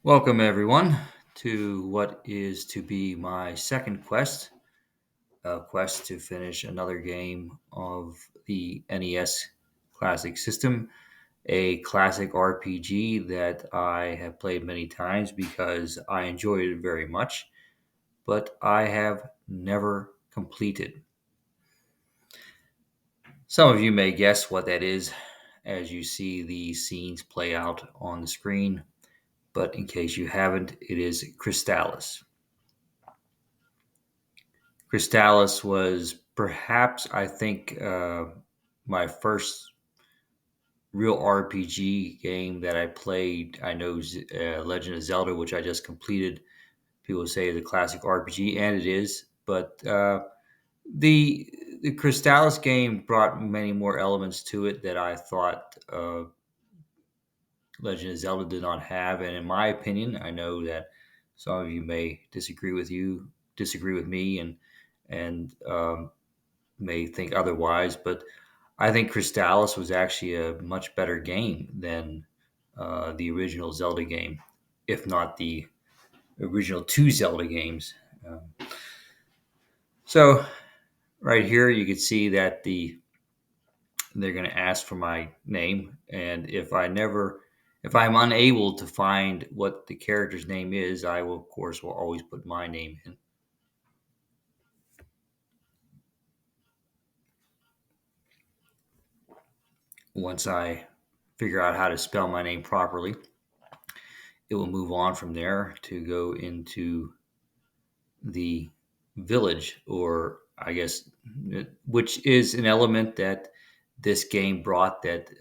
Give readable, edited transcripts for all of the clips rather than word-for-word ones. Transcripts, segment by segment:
Welcome, everyone, to what is to be my second quest, a quest to finish another game of the NES Classic System, a classic RPG that I have played many times because I enjoyed it very much, but I have never completed. Some of you may guess what that is as you see the scenes play out on the screen, but in case you haven't, it is Crystalis. Crystalis was perhaps, I think, my first real RPG game that I played. I know Legend of Zelda, which I just completed. People say is a classic RPG, and it is. But the the Crystalis game brought many more elements to it that I thought Legend of Zelda did not have. And in my opinion, I know that some of you may disagree with me, and may think otherwise, but I think Crystalis was actually a much better game than the original Zelda game, if not the original two Zelda games. So right here, you can see that they're going to ask for my name, and if I'm unable to find what the character's name is, I will, of course, will always put my name in. Once I figure out how to spell my name properly, it will move on from there to go into the village, or I guess, which is an element that this game brought that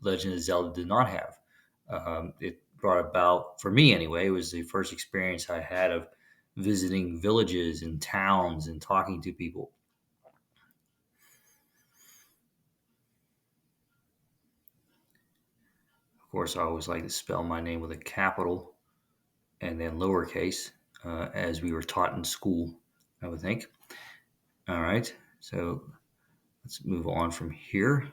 Legend of Zelda did not have. It brought about, for me anyway, it was the first experience I had of visiting villages and towns and talking to people. Of course, I always like to spell my name with a capital and then lowercase, as we were taught in school, I would think. All right, so let's move on from here.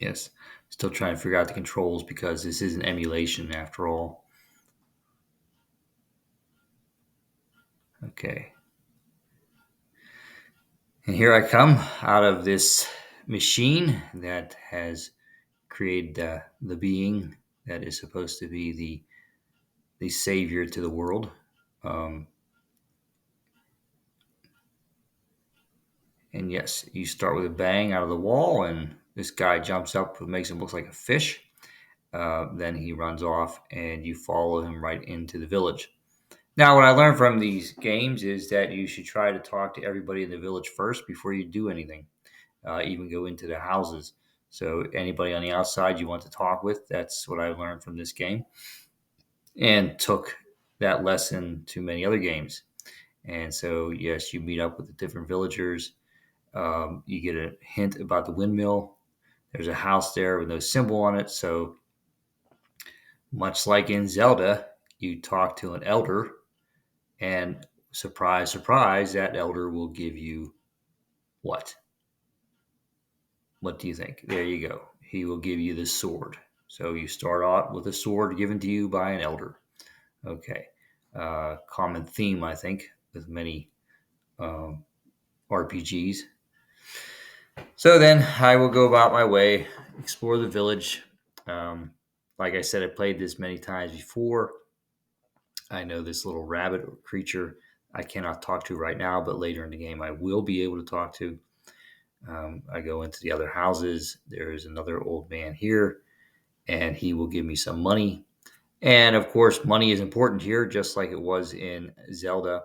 Yes, still trying to figure out the controls because this is an emulation after all. Okay, and here I come out of this machine that has created the being that is supposed to be the savior to the world. Um, and yes, you start with a bang out of the wall, and this guy jumps up, and makes him look like a fish. Then he runs off, and you follow him right into the village. Now, what I learned from these games is that you should try to talk to everybody in the village first before you do anything, even go into the houses. So, anybody on the outside you want to talk with, that's what I learned from this game, and took that lesson to many other games. And so, yes, you meet up with the different villagers. You get a hint about the windmill. There's a house there with no symbol on it. So, much like in Zelda, you talk to an elder, and surprise, surprise, that elder will give you what? What do you think? There you go. He will give you the sword. So you start out with a sword given to you by an elder. Okay. Common theme, I think, with many um, RPGs. So then I will go about my way, explore the village. Like I said, I played this many times before. I know this little rabbit or creature I cannot talk to right now, but later in the game I will be able to talk to. I go into the other houses. There is another old man here, and he will give me some money. And of course, money is important here, just like it was in Zelda,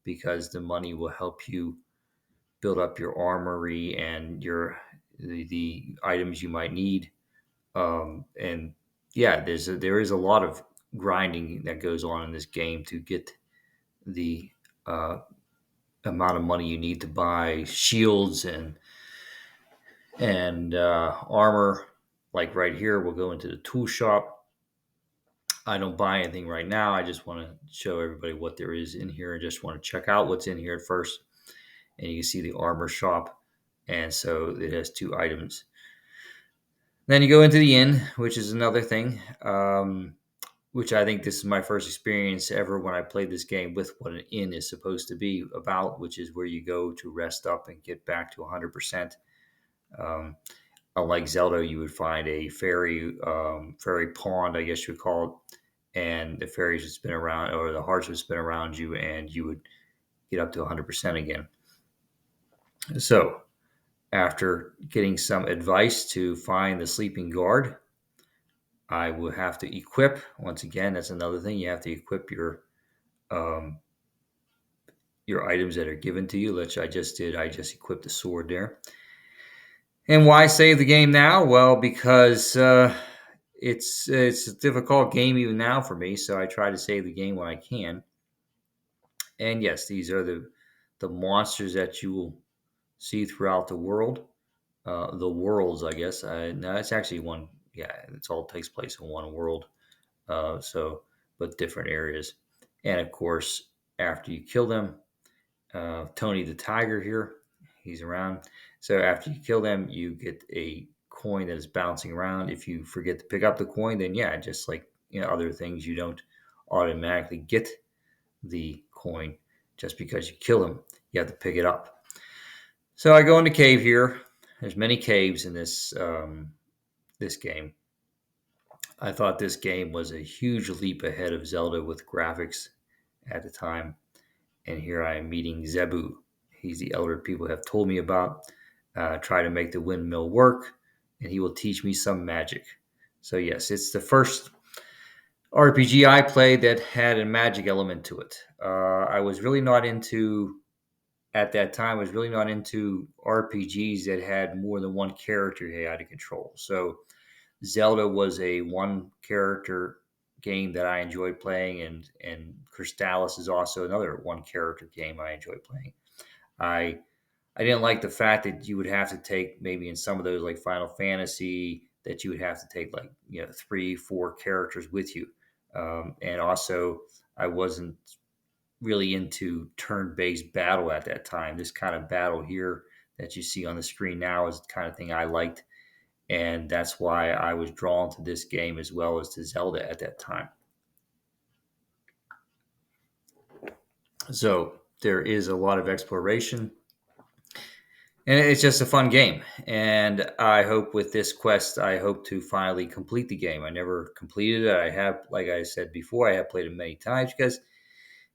because the money will help you build up your armory and the items you might need. And yeah, there is a lot of grinding that goes on in this game to get the uh, amount of money you need to buy shields and armor. Like right here, we'll go into the tool shop. I don't buy anything right now. I just want to show everybody what there is in here. I just want to check out what's in here at first. And you can see the armor shop. And so it has two items. Then you go into the inn, which is another thing, which I think this is my first experience ever when I played this game with what an inn is supposed to be about, which is where you go to rest up and get back to 100%. Um, Unlike Zelda, you would find a fairy pond, I guess you would call it, and the fairies would spin around, or the hearts would spin around you, and you would get up to 100% again. So, after getting some advice to find the sleeping guard, I will have to equip. Once again, that's another thing. You have to equip um, your items that are given to you, which I just did. I just equipped the sword there. And why save the game now? Well, because it's a difficult game even now for me, so I try to save the game when I can. And yes, these are the monsters that you will see throughout the world. The worlds, I guess. No, it's actually one. Yeah, it's all takes place in one world. But different areas. And of course, after you kill them, Tony the Tiger here, he's around. So after you kill them, you get a coin that is bouncing around. If you forget to pick up the coin, then yeah, just like other things, you don't automatically get the coin just because you kill him. You have to pick it up. So I go in the cave here. There's many caves in this game. I thought this game was a huge leap ahead of Zelda with graphics at the time. And here I am meeting Zebu. He's the elder people have told me about. Try to make the windmill work, and he will teach me some magic. So, yes, it's the first RPG I played that had a magic element to it. I was really not into, at that time, I was really not into RPGs that had more than one character you had to control. So, Zelda was a one character game that I enjoyed playing, and Crystalis is also another one character game I enjoy playing. I I didn't like the fact that you would have to take maybe in some of those like Final Fantasy that you would have to take like 3, 4 characters with you, and also I wasn't really into turn-based battle at that time. This kind of battle here that you see on the screen now is the kind of thing I liked, and that's why I was drawn to this game as well as to Zelda at that time. So there is a lot of exploration, and it's just a fun game. And I hope with this quest, I hope to finally complete the game. I never completed it. I have, like I said before, I have played it many times because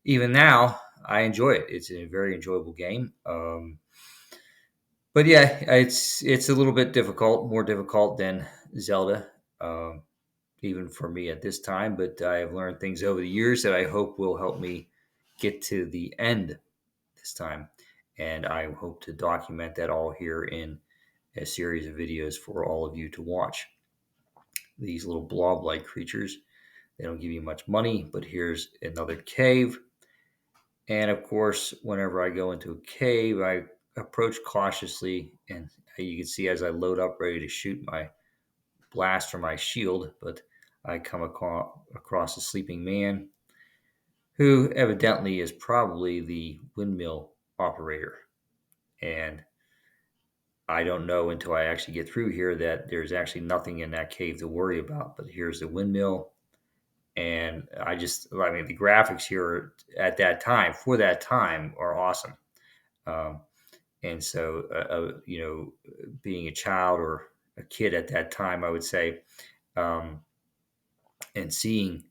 even now I enjoy it. It's a very enjoyable game. But yeah, it's a little bit difficult, more difficult than Zelda. Um, Even for me at this time, but I have learned things over the years that I hope will help me get to the end this time. And I hope to document that all here in a series of videos for all of you to watch. These little blob like creatures, they don't give you much money, but here's another cave. And of course, whenever I go into a cave, I approach cautiously. And you can see as I load up ready to shoot my blast from my shield, but I come across a sleeping man who evidently is probably the windmill operator. And I don't know until I actually get through here that there's actually nothing in that cave to worry about. But here's the windmill. And I mean, the graphics here at that time, for that time, are awesome. Um, and so, being a child or a kid at that time, I would say, um, and seeing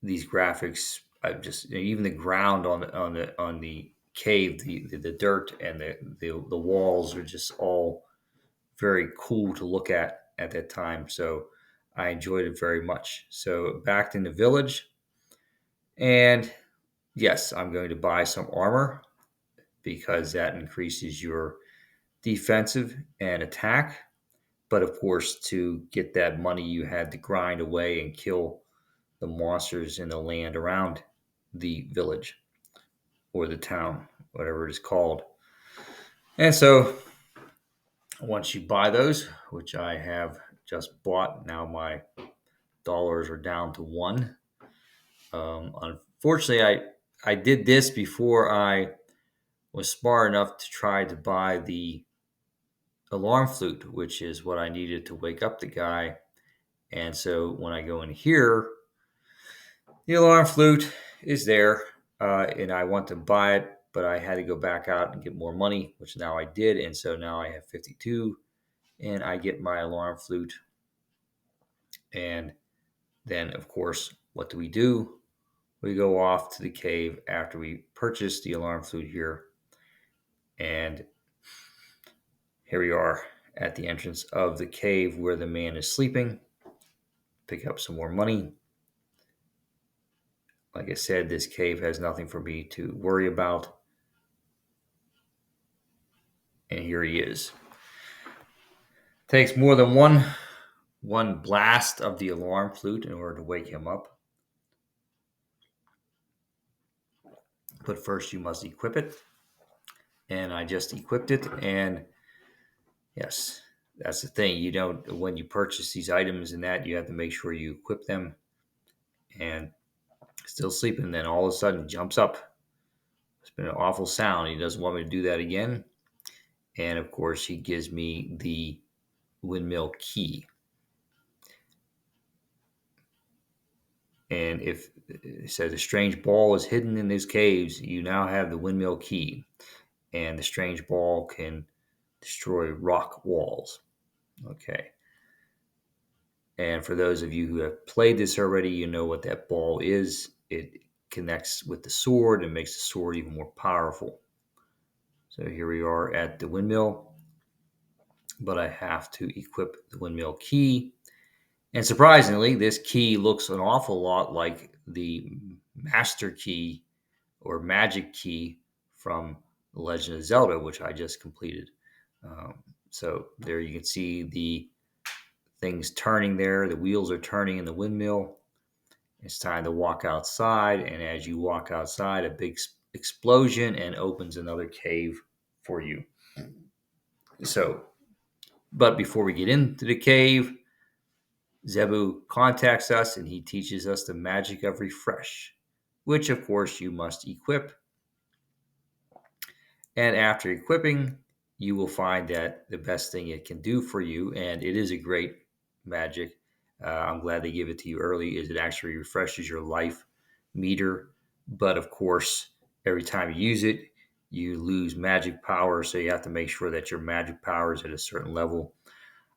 these graphics, I just even the ground on the cave, the dirt and the walls are just all very cool to look at that time. So I enjoyed it very much. So back in the village, and yes, I'm going to buy some armor because that increases your defensive and attack. But of course, to get that money, you had to grind away and kill the monsters in the land around the village or the town, whatever it is called. And so once you buy those, which I have just bought, now my dollars are down to one. Unfortunately, I did this before I was smart enough to try to buy the alarm flute, which is what I needed to wake up the guy. And so when I go in here, the alarm flute is there, and I want to buy it, but I had to go back out and get more money, which now I did. And so now I have 52, and I get my alarm flute. And then, of course, what do? We go off to the cave after we purchase the alarm flute here. And here we are at the entrance of the cave where the man is sleeping. Pick up some more money. Like I said, this cave has nothing for me to worry about. And here he is. Takes more than one blast of the alarm flute in order to wake him up. But first you must equip it. And I just equipped it. And yes, that's the thing. You don't, when you purchase these items and that, you have to make sure you equip them. And still sleeping, then all of a sudden jumps up. It's been an awful sound. He doesn't want me to do that again. And of course, he gives me the windmill key. And if it says a strange ball is hidden in these caves, you now have the windmill key. And the strange ball can destroy rock walls. Okay. And for those of you who have played this already, you know what that ball is. It connects with the sword and makes the sword even more powerful. So here we are at the windmill, but I have to equip the windmill key. And surprisingly, this key looks an awful lot like the master key or magic key from The Legend of Zelda, which I just completed. So there you can see the things turning there. The wheels are turning in the windmill. It's time to walk outside. And as you walk outside, a big explosion and opens another cave for you. So, but before we get into the cave, Zebu contacts us and he teaches us the magic of refresh, which of course you must equip. And after equipping, you will find that the best thing it can do for you, and it is a great magic. I'm glad they give it to you early, is it actually refreshes your life meter. But of course, every time you use it, you lose magic power. So you have to make sure that your magic power is at a certain level.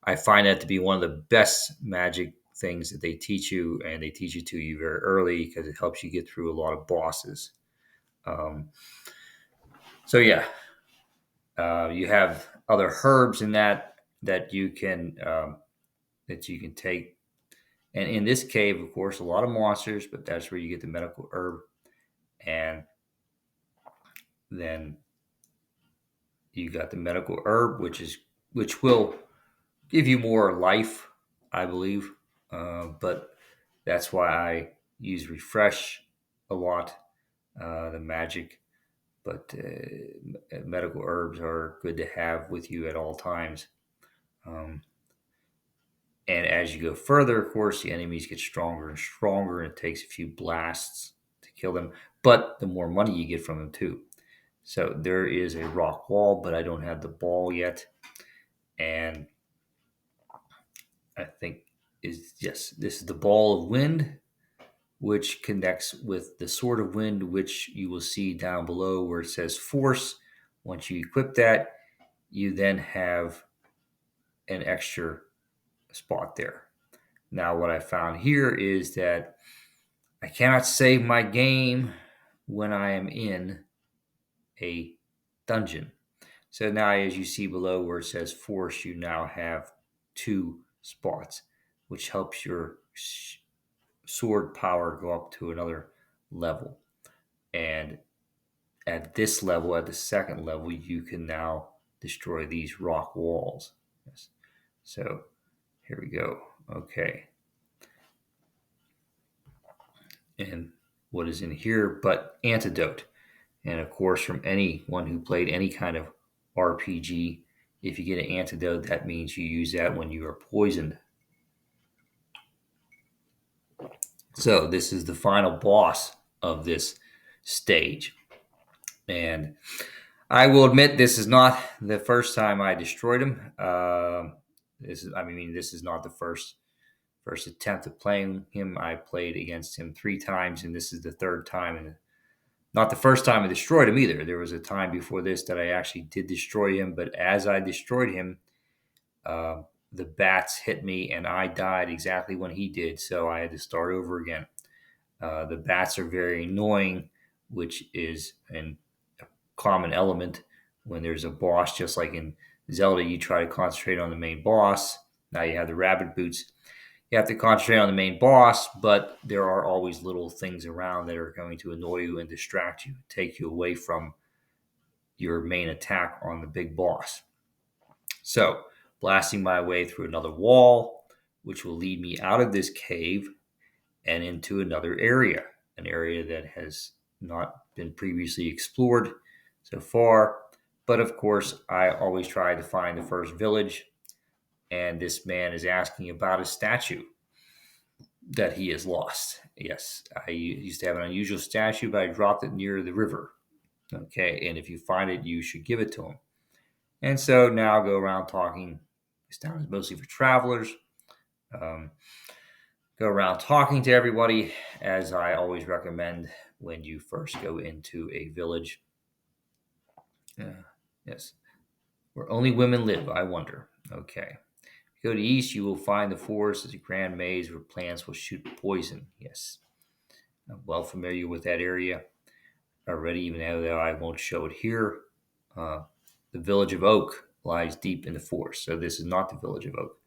I find that to be one of the best magic things that they teach you, and they teach it to you very early because it helps you get through a lot of bosses. Um, so yeah, you have other herbs in that you can take. And in this cave, of course, a lot of monsters, but that's where you get the medical herb. And then you got the medical herb, which will give you more life, I believe. But that's why I use refresh a lot, the magic. But medical herbs are good to have with you at all times. Um, and as you go further, of course, the enemies get stronger and stronger, and it takes a few blasts to kill them. But the more money you get from them, too. So there is a rock wall, but I don't have the ball yet. And I think yes, this is the ball of wind, which connects with the sword of wind, which you will see down below where it says force. Once you equip that, you then have an extra spot there. Now, what I found here is that I cannot save my game when I am in a dungeon. So now, as you see below where it says force, you now have two spots, which helps your sword power go up to another level. And at this level, at the second level, you can now destroy these rock walls. Yes. So here we go. Okay. And what is in here but antidote? And of course, from anyone who played any kind of RPG, if you get an antidote, that means you use that when you are poisoned. So this is the final boss of this stage. And I will admit this is not the first time I destroyed him. This is not the first attempt at playing him. I played against him 3 times, and this is the third time. And not the first time I destroyed him either. There was a time before this that I actually did destroy him, but as I destroyed him, uh, the bats hit me, and I died exactly when he did. So I had to start over again. The bats are very annoying, which is a common element when there's a boss. Just like in Zelda, you try to concentrate on the main boss. Now you have the rabbit boots. You have to concentrate on the main boss, but there are always little things around that are going to annoy you and distract you, take you away from your main attack on the big boss. So, blasting my way through another wall, which will lead me out of this cave and into another area, an area that has not been previously explored so far. But of course, I always try to find the first village, and this man is asking about a statue that he has lost. Yes, I used to have an unusual statue, but I dropped it near the river. Okay, and if you find it, you should give it to him. And so now I go around talking. This town is mostly for travelers. Um, go around talking to everybody, as I always recommend when you first go into a village. Yes, where only women live, I wonder. Okay. If you go to the east, you will find the forest as a grand maze where plants will shoot poison. Yes, I'm well familiar with that area already, even though I won't show it here. Uh, the village of Oak lies deep in the forest, so this is not the village of Oak.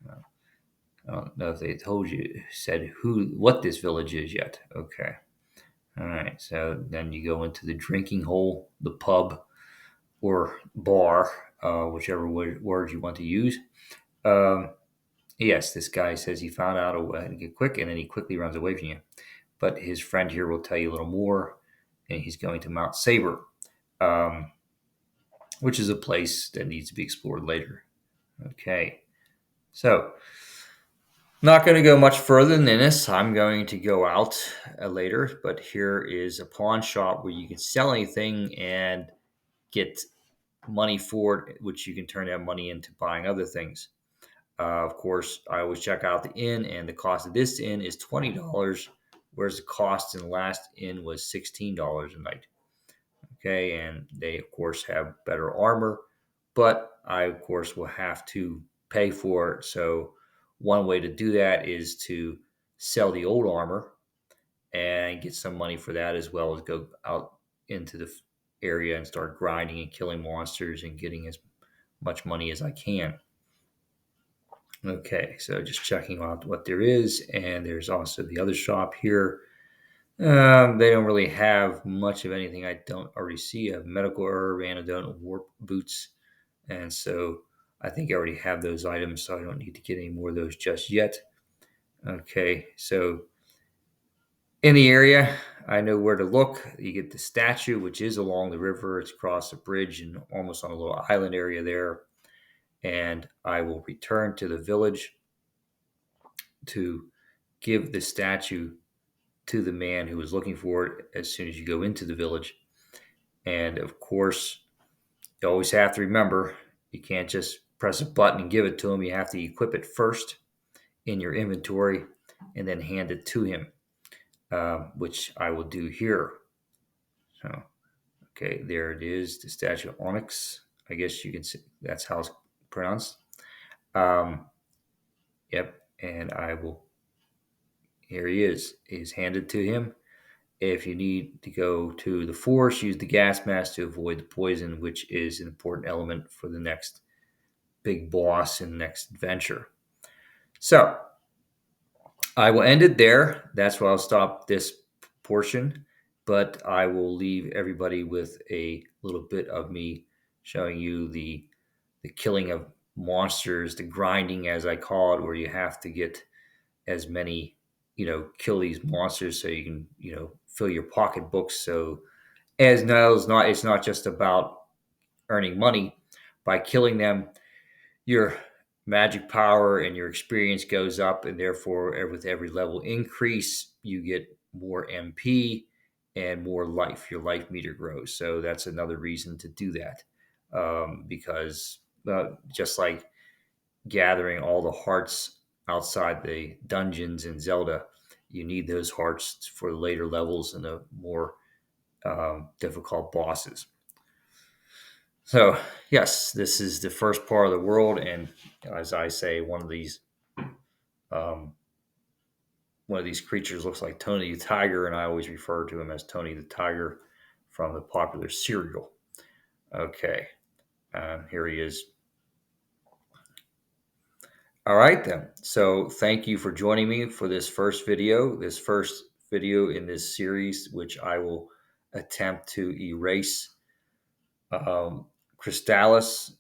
Uh, I don't know if they said what this village is yet. Okay. All right. So then you go into the drinking hole, the pub or bar, whichever word you want to use. Um, yes, this guy says he found out a way to get quick, and then he quickly runs away from you. But his friend here will tell you a little more, and he's going to Mount Saber, um, which is a place that needs to be explored later. Okay. So not going to go much further than this. I'm going to go out later, but here is a pawn shop where you can sell anything and get money for it, which you can turn that money into buying other things. Of course, I always check out the inn, and the cost of this inn is $20, whereas the cost in the last inn was $16 a night. Okay, and they, of course, have better armor, but I, of course, will have to pay for it. So, one way to do that is to sell the old armor and get some money for that, as well as go out into the area and start grinding and killing monsters and getting as much money as I can. Okay, so just checking out what there is, and there's also the other shop here. They don't really have much of anything I don't already see. I have medical herb, antidote, and warp boots, and so I think I already have those items, so I don't need to get any more of those just yet. Okay, so in the area, I know where to look. You get the statue, which is along the river. It's across a bridge and almost on a little island area there. And I will return to the village to give the statue to the man who was looking for it as soon as you go into the village. And of course, you always have to remember you can't just press a button and give it to him. You have to equip it first in your inventory and then hand it to him, which I will do here. So, okay, there it is, the statue of Onyx. I guess you can see that's how it's pronounced. Um, yep, and I will. Here he is. Is handed to him. If you need to go to the forest, use the gas mask to avoid the poison, which is an important element for the next big boss in the next adventure. So I will end it there. That's where I'll stop this portion, but I will leave everybody with a little bit of me showing you the killing of monsters, the grinding as I call it, where you have to get as many, kill these monsters so you can, fill your pocketbooks. So as no, it's not just about earning money by killing them. Your magic power and your experience goes up, and therefore, with every level increase, you get more MP, and more life. Your life meter grows. So that's another reason to do that. Because just like gathering all the hearts outside the dungeons in Zelda, you need those hearts for the later levels and the more difficult bosses. So, yes, this is the first part of the world, and as I say, um, one of these creatures looks like Tony the Tiger, and I always refer to him as Tony the Tiger from the popular cereal. Okay, here he is. All right, then. So, thank you for joining me for this first video in this series, which I will attempt to erase um, Crystalis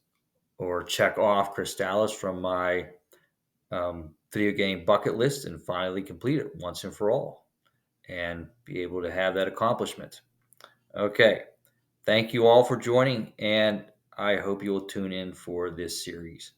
or check off Crystalis from my video game bucket list and finally complete it once and for all and be able to have that accomplishment. Okay. Thank you all for joining, and I hope you will tune in for this series.